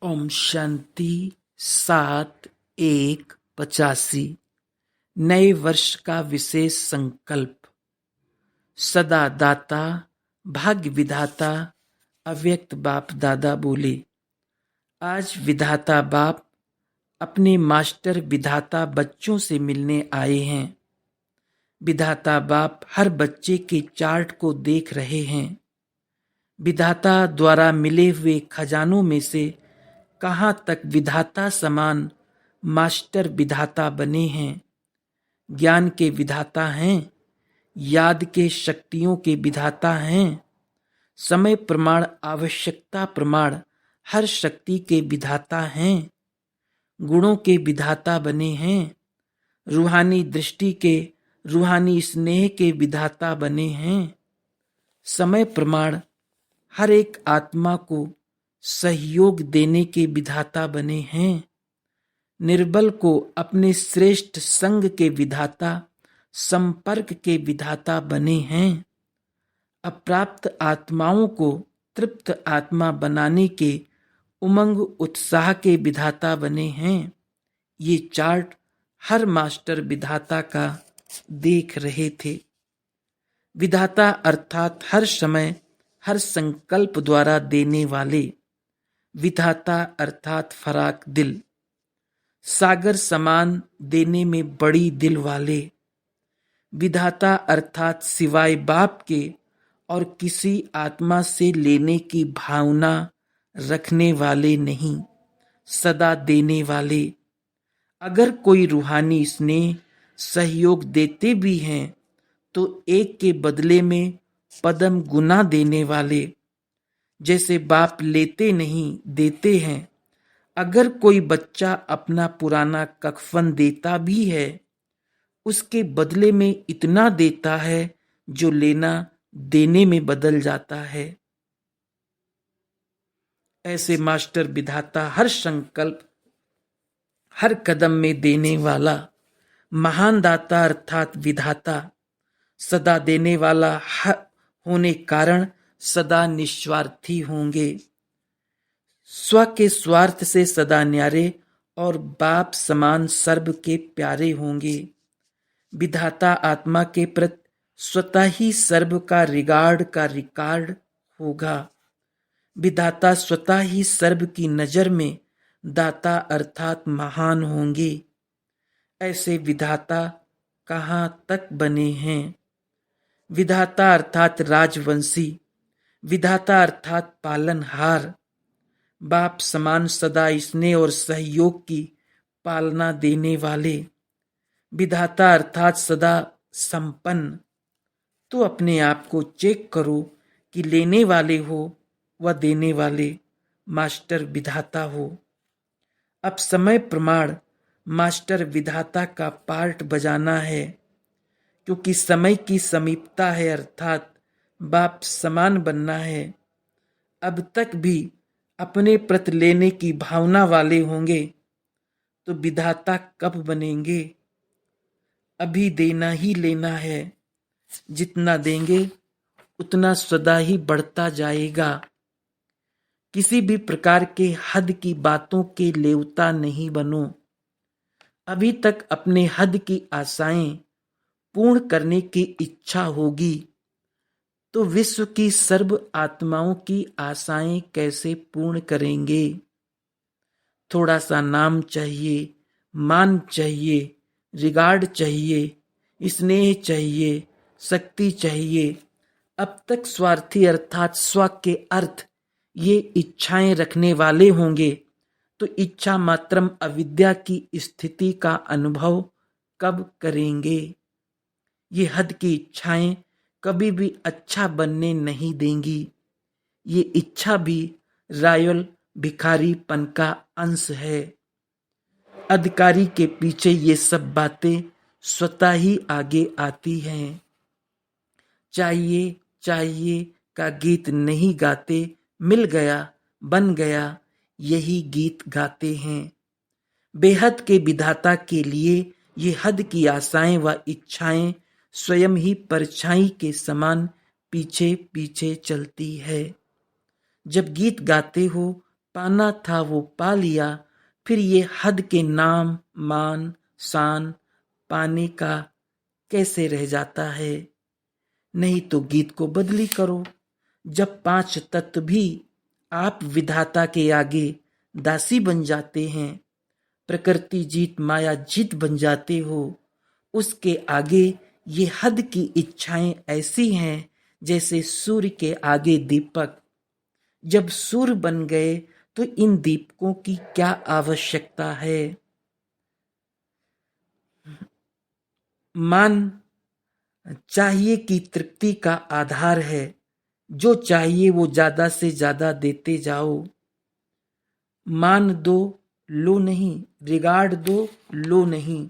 ओम शांति 7/1/85। नए वर्ष का विशेष संकल्प। सदा दाता भाग्य विधाता अव्यक्त बाप दादा बोले, आज विधाता बाप अपने मास्टर विधाता बच्चों से मिलने आए हैं। विधाता बाप हर बच्चे के चार्ट को देख रहे हैं। विधाता द्वारा मिले हुए खजानों में से कहाँ तक विधाता समान मास्टर विधाता बने हैं। ज्ञान के विधाता हैं, याद के शक्तियों के विधाता हैं, समय प्रमाण आवश्यकता प्रमाण हर शक्ति के विधाता हैं, गुणों के विधाता बने हैं, रूहानी दृष्टि के रूहानी स्नेह के विधाता बने हैं। समय प्रमाण हर एक आत्मा को सहयोग देने के विधाता बने हैं। निर्बल को अपने श्रेष्ठ संग के विधाता संपर्क के विधाता बने हैं। अप्राप्त आत्माओं को तृप्त आत्मा बनाने के उमंग उत्साह के विधाता बने हैं। ये चार्ट हर मास्टर विधाता का देख रहे थे। विधाता अर्थात हर समय हर संकल्प द्वारा देने वाले। विधाता अर्थात फराक दिल, सागर समान देने में बड़ी दिल वाले। विधाता अर्थात सिवाय बाप के और किसी आत्मा से लेने की भावना रखने वाले नहीं, सदा देने वाले। अगर कोई रूहानी स्नेह सहयोग देते भी हैं तो एक के बदले में पदम गुना देने वाले। जैसे बाप लेते नहीं देते हैं। अगर कोई बच्चा अपना पुराना कफन देता भी है, उसके बदले में इतना देता है जो लेना देने में बदल जाता है। ऐसे मास्टर विधाता हर संकल्प हर कदम में देने वाला महान दाता अर्थात विधाता सदा देने वाला होने कारण सदा निस्वार्थी होंगे। स्व के स्वार्थ से सदा न्यारे और बाप समान सर्व के प्यारे होंगे। विधाता आत्मा के प्रति स्वतः ही सर्व का रिकॉर्ड होगा। विधाता स्वतः ही सर्व की नजर में दाता अर्थात महान होंगे। ऐसे विधाता कहाँ तक बने हैं। विधाता अर्थात राजवंशी, विधाता अर्थात पालनहार, बाप समान सदा स्नेह और सहयोग की पालना देने वाले। विधाता अर्थात सदा संपन्न। तो अपने आप को चेक करो कि लेने वाले हो व देने वाले मास्टर विधाता हो। अब समय प्रमाण मास्टर विधाता का पार्ट बजाना है, क्योंकि समय की समीपता है अर्थात बाप समान बनना है। अब तक भी अपने प्रति लेने की भावना वाले होंगे तो विधाता कब बनेंगे। अभी देना ही लेना है। जितना देंगे उतना सदा ही बढ़ता जाएगा। किसी भी प्रकार के हद की बातों के लेवता नहीं बनो। अभी तक अपने हद की आशाएं पूर्ण करने की इच्छा होगी तो विश्व की सर्व आत्माओं की आशाएं कैसे पूर्ण करेंगे। थोड़ा सा नाम चाहिए, मान चाहिए, रिगार्ड चाहिए, स्नेह चाहिए, शक्ति चाहिए। अब तक स्वार्थी अर्थात स्व के अर्थ ये इच्छाएं रखने वाले होंगे तो इच्छा मात्रम अविद्या की स्थिति का अनुभव कब करेंगे। ये हद की इच्छाएं कभी भी अच्छा बनने नहीं देंगी। ये इच्छा भी रॉयल भिखारीपन का अंश है। अधिकारी के पीछे ये सब बातें स्वतः ही आगे आती हैं। चाहिए चाहिए का गीत नहीं गाते, मिल गया बन गया यही गीत गाते हैं। बेहद के विधाता के लिए ये हद की आशाएं व इच्छाएं स्वयं ही परछाई के समान पीछे पीछे चलती है। जब गीत गाते हो पाना था वो पा लिया, फिर ये हद के नाम मान शान पाने का कैसे रह जाता है। नहीं तो गीत को बदली करो, जब 5 तत्व भी आप विधाता के आगे दासी बन जाते हैं, प्रकृति जीत माया जीत बन जाते हो, उसके आगे ये हद की इच्छाएं ऐसी हैं जैसे सूर्य के आगे दीपक। जब सूर्य बन गए तो इन दीपकों की क्या आवश्यकता है। मान चाहिए की तृप्ति का आधार है, जो चाहिए वो ज्यादा से ज्यादा देते जाओ। मान दो लो नहीं, रिगार्ड दो लो नहीं।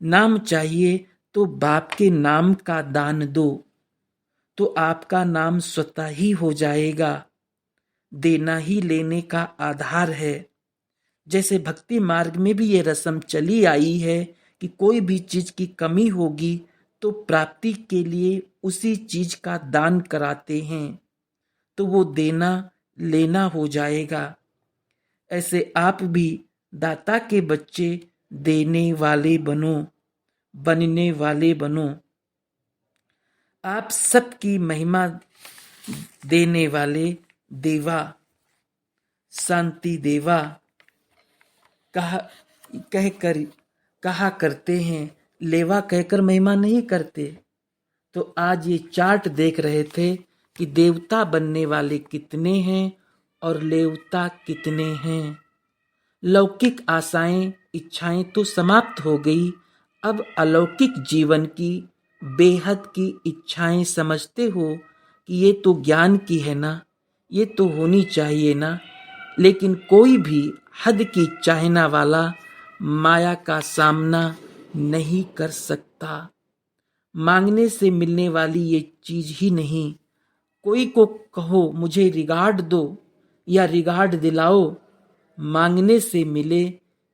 नाम चाहिए तो बाप के नाम का दान दो, तो आपका नाम स्वतः ही हो जाएगा। देना ही लेने का आधार है। जैसे भक्ति मार्ग में भी ये रस्म चली आई है कि कोई भी चीज की कमी होगी तो प्राप्ति के लिए उसी चीज का दान कराते हैं, तो वो देना लेना हो जाएगा। ऐसे आप भी दाता के बच्चे देने वाले बनो, बनने वाले बनो। आप सबकी महिमा देने वाले देवा, शांति देवा कहा करते हैं, लेवा कहकर महिमा नहीं करते। तो आज ये चार्ट देख रहे थे कि देवता बनने वाले कितने हैं और लेवता कितने हैं। लौकिक आशाएं इच्छाएं तो समाप्त हो गई, अब अलौकिक जीवन की बेहद की इच्छाएं समझते हो कि ये तो ज्ञान की है ना, ये तो होनी चाहिए ना। लेकिन कोई भी हद की चाहना वाला माया का सामना नहीं कर सकता। मांगने से मिलने वाली ये चीज ही नहीं। कोई को कहो मुझे रिगार्ड दो या रिगार्ड दिलाओ, मांगने से मिले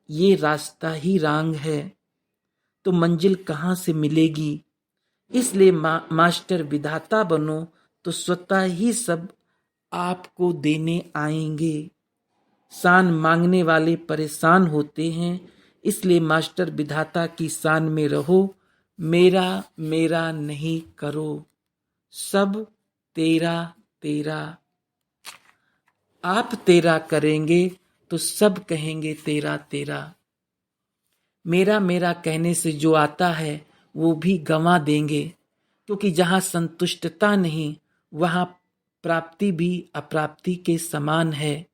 ये रास्ता ही रांग है, तो मंजिल कहाँ से मिलेगी। इसलिए मास्टर विधाता बनो तो स्वतः ही सब आपको देने आएंगे। शान मांगने वाले परेशान होते हैं, इसलिए मास्टर विधाता की शान में रहो। मेरा मेरा नहीं करो, सब तेरा तेरा। आप तेरा करेंगे तो सब कहेंगे तेरा तेरा। मेरा मेरा कहने से जो आता है वो भी गंवा देंगे, क्योंकि जहां संतुष्टता नहीं वहां प्राप्ति भी अप्राप्ति के समान है।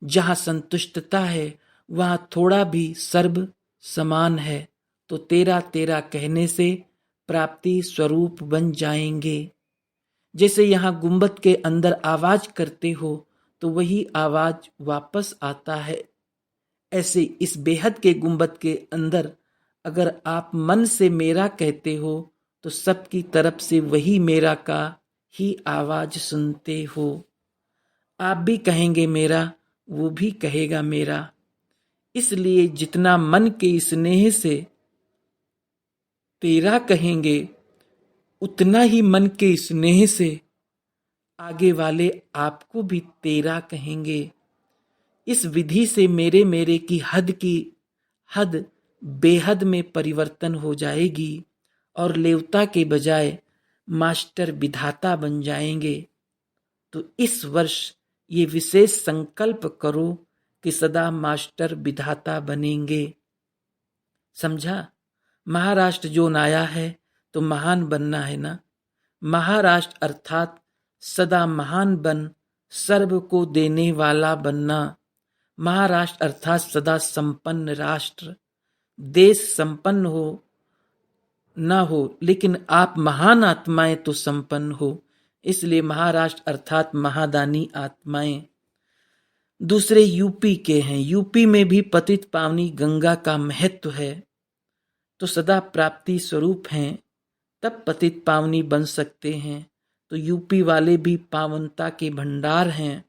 जहां संतुष्टता है वहां थोड़ा भी सर्व समान है। तो तेरा तेरा कहने से प्राप्ति स्वरूप बन जाएंगे। जैसे यहाँ गुंबद के अंदर आवाज करते हो तो वही आवाज वापस आता है, ऐसे इस बेहद के गुंबद के अंदर अगर आप मन से मेरा कहते हो तो सबकी तरफ से वही मेरा का ही आवाज सुनते हो। आप भी कहेंगे मेरा, वो भी कहेगा मेरा। इसलिए जितना मन के स्नेह से तेरा कहेंगे, उतना ही मन के स्नेह से आगे वाले आपको भी तेरा कहेंगे। इस विधि से मेरे मेरे की हद बेहद में परिवर्तन हो जाएगी और लेवता के बजाय मास्टर विधाता बन जाएंगे। तो इस वर्ष ये विशेष संकल्प करो कि सदा मास्टर विधाता बनेंगे। समझा। महाराष्ट्र जो आया है तो महान बनना है ना। महाराष्ट्र अर्थात सदा महान बन सर्व को देने वाला बनना। महाराष्ट्र अर्थात सदा संपन्न राष्ट्र। देश संपन्न हो ना हो लेकिन आप महान आत्माएं तो संपन्न हो, इसलिए महाराष्ट्र अर्थात महादानी आत्माएं। दूसरे यूपी के हैं। यूपी में भी पतित पावनी गंगा का महत्व है, तो सदा प्राप्ति स्वरूप हैं, तब पतित पावनी बन सकते हैं। तो यूपी वाले भी पावनता के भंडार हैं,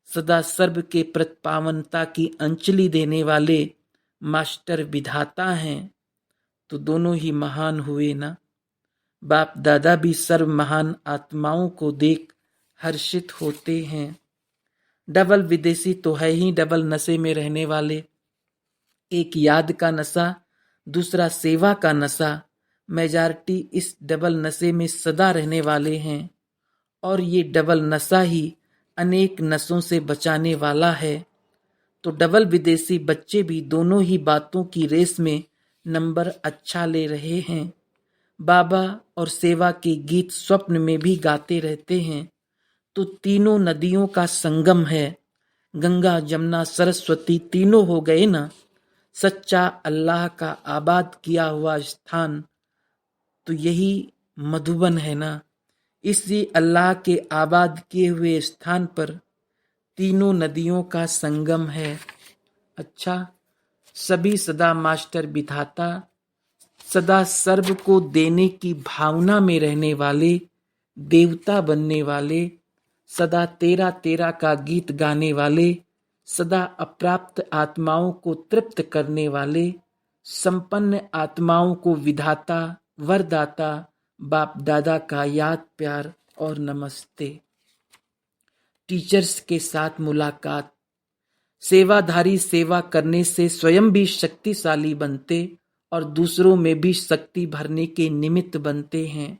सदा सर्व के प्रति पावनता की अंजलि देने वाले मास्टर विधाता हैं। तो दोनों ही महान हुए ना। बाप दादा भी सर्व महान आत्माओं को देख हर्षित होते हैं। डबल विदेशी तो है ही डबल नशे में रहने वाले। एक याद का नशा, दूसरा सेवा का नशा। मेजॉरिटी इस डबल नशे में सदा रहने वाले हैं और ये डबल नशा ही अनेक नशों से बचाने वाला है। तो डबल विदेशी बच्चे भी दोनों ही बातों की रेस में नंबर अच्छा ले रहे हैं। बाबा और सेवा के गीत स्वप्न में भी गाते रहते हैं। तो तीनों नदियों का संगम है, गंगा जमुना सरस्वती तीनों हो गए ना। सच्चा अल्लाह का आबाद किया हुआ स्थान तो यही मधुबन है ना। इसी अल्लाह के आबाद किए हुए स्थान पर तीनों नदियों का संगम है। अच्छा, सभी सदा मास्टर विधाता, सदा सर्व को देने की भावना में रहने वाले, देवता बनने वाले, सदा तेरा तेरा का गीत गाने वाले, सदा अप्राप्त आत्माओं को तृप्त करने वाले, संपन्न आत्माओं को विधाता वरदाता बाप दादा का याद प्यार और नमस्ते। टीचर्स के साथ मुलाकात। सेवाधारी सेवा करने से स्वयं भी शक्तिशाली बनते और दूसरों में भी शक्ति भरने के निमित्त बनते हैं।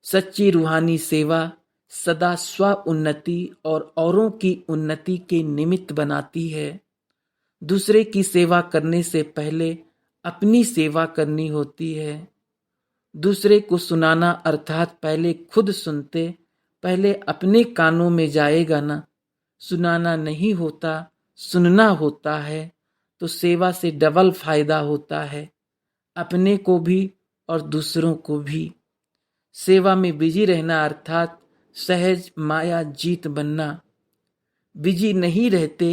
सच्ची रूहानी सेवा सदा स्व उन्नति और औरों की उन्नति के निमित्त बनाती है। दूसरे की सेवा करने से पहले अपनी सेवा करनी होती है। दूसरे को सुनाना अर्थात पहले खुद सुनते, पहले अपने कानों में जाएगा ना। सुनाना नहीं होता, सुनना होता है। तो सेवा से डबल फायदा होता है, अपने को भी और दूसरों को भी। सेवा में बिजी रहना अर्थात सहज माया जीत बनना। बिजी नहीं रहते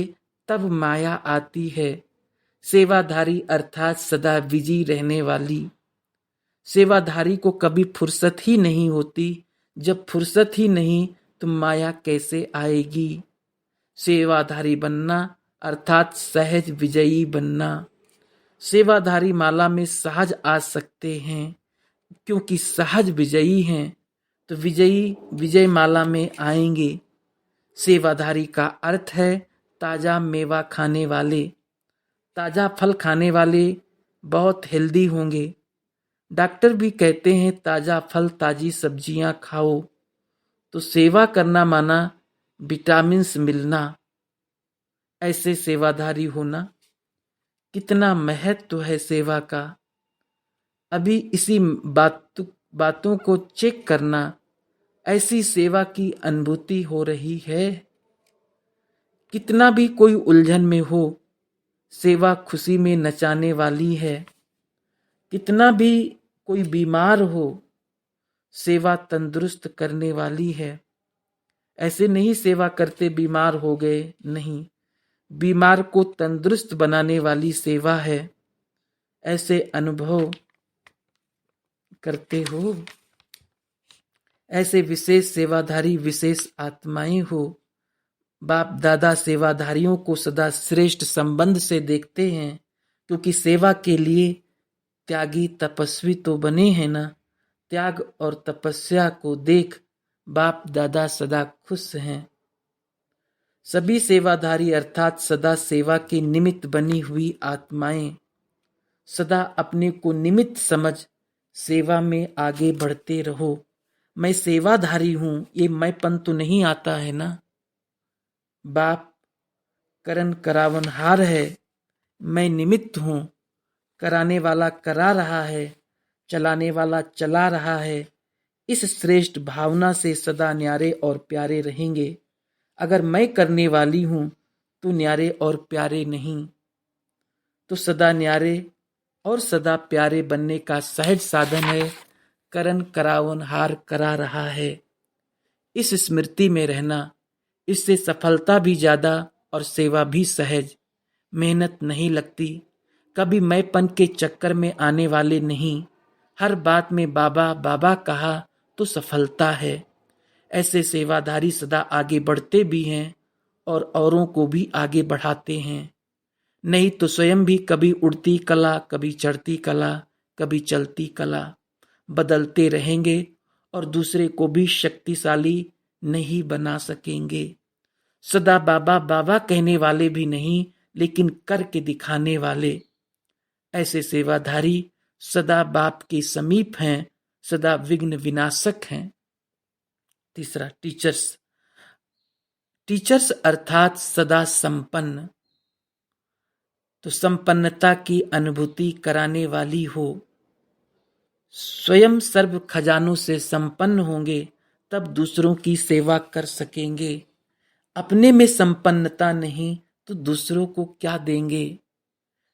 तब माया आती है। सेवाधारी अर्थात सदा बिजी रहने वाली। सेवाधारी को कभी फुर्सत ही नहीं होती। जब फुर्सत ही नहीं तो माया कैसे आएगी। सेवाधारी बनना अर्थात सहज विजयी बनना। सेवाधारी माला में सहज आ सकते हैं, क्योंकि सहज विजयी हैं तो विजयी विजय माला में आएंगे। सेवाधारी का अर्थ है ताजा मेवा खाने वाले, ताजा फल खाने वाले बहुत हेल्दी होंगे। डॉक्टर भी कहते हैं ताजा फल ताजी सब्जियां खाओ। तो सेवा करना माना विटामिन्स मिलना। ऐसे सेवाधारी होना, कितना महत्व है सेवा का। अभी इसी बातों को चेक करना। ऐसी सेवा की अनुभूति हो रही है। कितना भी कोई उलझन में हो, सेवा खुशी में नचाने वाली है। कितना भी कोई बीमार हो, सेवा तंदुरुस्त करने वाली है। ऐसे नहीं सेवा करते बीमार हो गए, नहीं, बीमार को तंदुरुस्त बनाने वाली सेवा है। ऐसे अनुभव करते हो। ऐसे विशेष सेवाधारी विशेष आत्माएं हो। बाप दादा सेवाधारियों को सदा श्रेष्ठ संबंध से देखते हैं, क्योंकि सेवा के लिए त्यागी तपस्वी तो बने हैं ना। त्याग और तपस्या को देख बाप दादा सदा खुश हैं। सभी सेवाधारी अर्थात सदा सेवा के निमित्त बनी हुई आत्माएं सदा अपने को निमित्त समझ सेवा में आगे बढ़ते रहो। मैं सेवाधारी हूं, ये मैंपन तो नहीं आता है ना। बाप करन करावनहार है, मैं निमित्त हूं। कराने वाला करा रहा है, चलाने वाला चला रहा है। इस श्रेष्ठ भावना से सदा न्यारे और प्यारे रहेंगे। अगर मैं करने वाली हूं तो न्यारे और प्यारे नहीं। तो सदा न्यारे और सदा प्यारे बनने का सहज साधन है करन करावनहार करा रहा है। इस स्मृति में रहना, इससे सफलता भी ज्यादा और सेवा भी सहज। मेहनत नहीं लगती, कभी मैंपन के चक्कर में आने वाले नहीं। हर बात में बाबा बाबा कहा तो सफलता है। ऐसे सेवाधारी सदा आगे बढ़ते भी हैं और औरों को भी आगे बढ़ाते हैं। नहीं तो स्वयं भी कभी उड़ती कला, कभी चढ़ती कला, कभी चलती कला बदलते रहेंगे और दूसरे को भी शक्तिशाली नहीं बना सकेंगे। सदा बाबा बाबा कहने वाले भी नहीं, लेकिन करके दिखाने वाले। ऐसे सेवाधारी सदा बाप के समीप हैं, सदा विघ्न विनाशक हैं। तीसरा, टीचर्स। टीचर्स अर्थात सदा संपन्न, तो संपन्नता की अनुभूति कराने वाली हो। स्वयं सर्व खजानों से संपन्न होंगे, तब दूसरों की सेवा कर सकेंगे। अपने में संपन्नता नहीं तो दूसरों को क्या देंगे।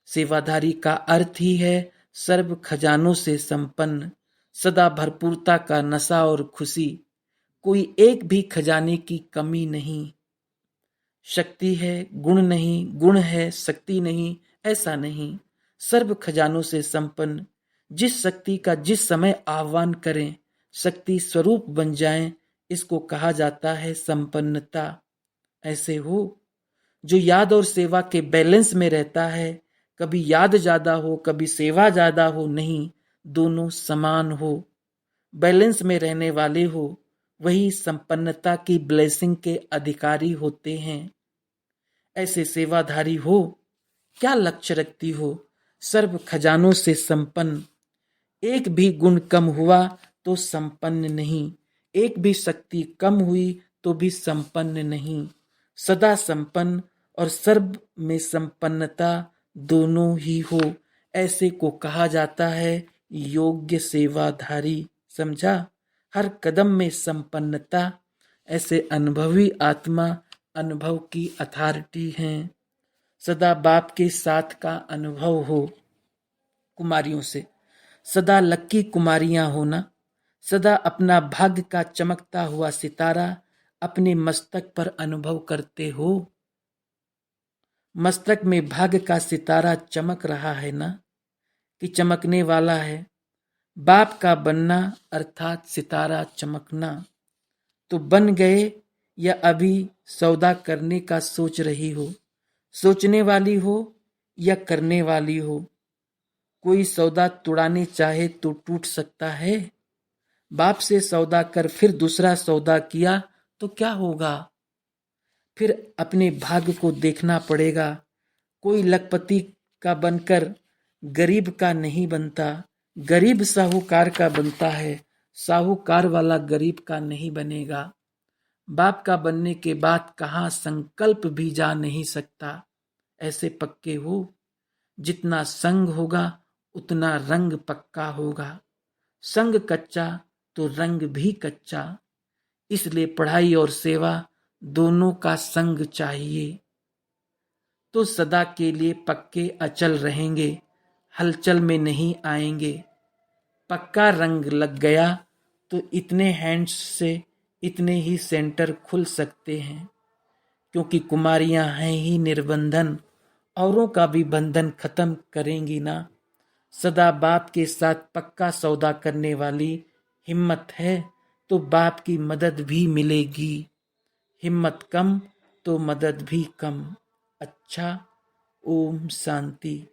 सेवाधारी का अर्थ ही है सर्व खजानों से संपन्न, सदा भरपूरता का नशा और खुशी, कोई एक भी खजाने की कमी नहीं। शक्ति है गुण नहीं, गुण है शक्ति नहीं, ऐसा नहीं। सर्व खजानों से संपन्न, जिस शक्ति का जिस समय आह्वान करें शक्ति स्वरूप बन जाएं, इसको कहा जाता है संपन्नता। ऐसे हो जो याद और सेवा के बैलेंस में रहता है, कभी याद ज्यादा हो कभी सेवा ज्यादा हो, नहीं, दोनों समान हो, बैलेंस में रहने वाले हो, वही संपन्नता की ब्लेसिंग के अधिकारी होते हैं। ऐसे सेवाधारी हो, क्या लक्ष्य रखती हो? सर्व खजानों से संपन्न, एक भी गुण कम हुआ तो संपन्न नहीं, एक भी शक्ति कम हुई तो भी संपन्न नहीं। सदा संपन्न और सर्व में संपन्नता दोनों ही हो, ऐसे को कहा जाता है योग्य सेवाधारी। समझा? हर कदम में संपन्नता, ऐसे अनुभवी आत्मा अनुभव की अथॉरिटी हैं। सदा बाप के साथ का अनुभव हो। कुमारियों से सदा लक्की कुमारियां होना, सदा अपना भाग्य का चमकता हुआ सितारा अपने मस्तक पर अनुभव करते हो। मस्तक में भाग्य का सितारा चमक रहा है ना, कि चमकने वाला है। बाप का बनना अर्थात सितारा चमकना। तो बन गए या अभी सौदा करने का सोच रही हो? सोचने वाली हो या करने वाली हो? कोई सौदा तुड़ाने चाहे तो टूट सकता है। बाप से सौदा कर फिर दूसरा सौदा किया तो क्या होगा? फिर अपने भाग्य को देखना पड़ेगा। कोई लखपति का बनकर गरीब का नहीं बनता, गरीब साहूकार का बनता है, साहूकार वाला गरीब का नहीं बनेगा। बाप का बनने के बाद कहाँ संकल्प भी जा नहीं सकता। ऐसे पक्के हो, जितना संग होगा उतना रंग पक्का होगा। संग कच्चा तो रंग भी कच्चा, इसलिए पढ़ाई और सेवा दोनों का संग चाहिए। तो सदा के लिए पक्के अचल रहेंगे, हलचल में नहीं आएंगे। पक्का रंग लग गया तो इतने हैंड्स से इतने ही सेंटर खुल सकते हैं, क्योंकि कुमारियां हैं ही निर्बंधन, औरों का भी बंधन खत्म करेंगी ना। सदा बाप के साथ पक्का सौदा करने वाली हिम्मत है तो बाप की मदद भी मिलेगी, हिम्मत कम तो मदद भी कम। अच्छा, ओम शांति।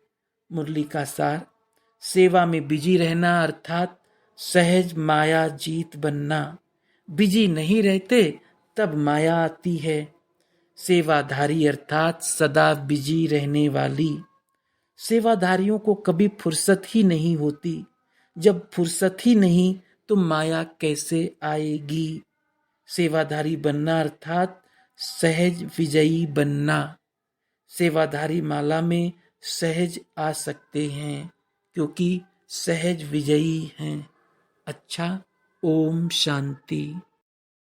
मुरली का सार, सेवा में बिजी रहना अर्थात सहज माया जीत बनना। बिजी नहीं रहते तब माया आती है। सेवाधारी अर्थात सदा बिजी रहने वाली। सेवाधारियों को कभी फुर्सत ही नहीं होती। जब फुर्सत ही नहीं तो माया कैसे आएगी? सेवाधारी बनना अर्थात सहज विजयी बनना। सेवाधारी माला में सहज आ सकते हैं, क्योंकि सहज विजयी हैं। अच्छा, ओम शांति।